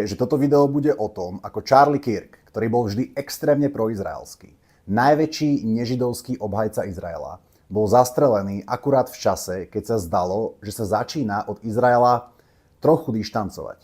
Že toto video bude o tom, ako Charlie Kirk, ktorý bol vždy extrémne proizraelský, najväčší nežidovský obhajca Izraela, bol zastrelený akurát v čase, keď sa zdalo, že sa začína od Izraela trochu dištancovať.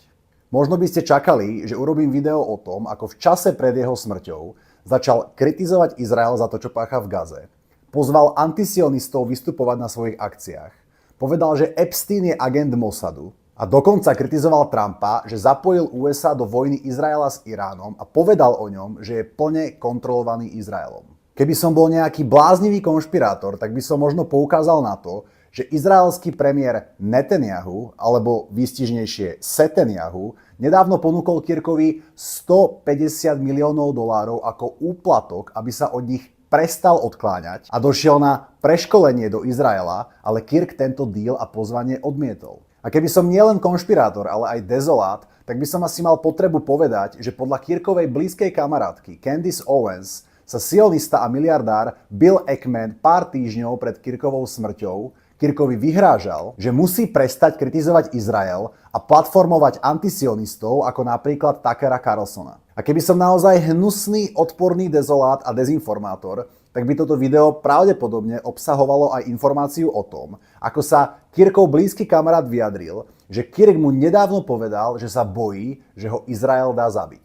Možno by ste čakali, že urobím video o tom, ako v čase pred jeho smrťou začal kritizovať Izrael za to, čo pácha v Gaze, pozval antisionistov vystupovať na svojich akciách, povedal, že Epstein je agent Mossadu, a dokonca kritizoval Trumpa, že zapojil USA do vojny Izraela s Iránom a povedal o ňom, že je plne kontrolovaný Izraelom. Keby som bol nejaký bláznivý konšpirátor, tak by som možno poukázal na to, že izraelský premiér Netanyahu, alebo výstižnejšie Setenyahu, nedávno ponúkol Kirkovi $150 miliónov ako úplatok, aby sa od nich prestal odkláňať a došiel na preškolenie do Izraela, ale Kirk tento deal a pozvanie odmietol. A keby som nielen konšpirátor, ale aj dezolát, tak by som asi mal potrebu povedať, že podľa Kirkovej blízkej kamarátky Candace Owens sa sionista a miliardár Bill Ackman pár týždňov pred Kirkovou smrťou Kirkovi vyhrážal, že musí prestať kritizovať Izrael a platformovať antisionistov ako napríklad Tuckera Carlsona. A keby som naozaj hnusný, odporný dezolát a dezinformátor, tak by toto video pravdepodobne obsahovalo aj informáciu o tom, ako sa Kirkov blízky kamarát vyjadril, že Kirk mu nedávno povedal, že sa bojí, že ho Izrael dá zabiť.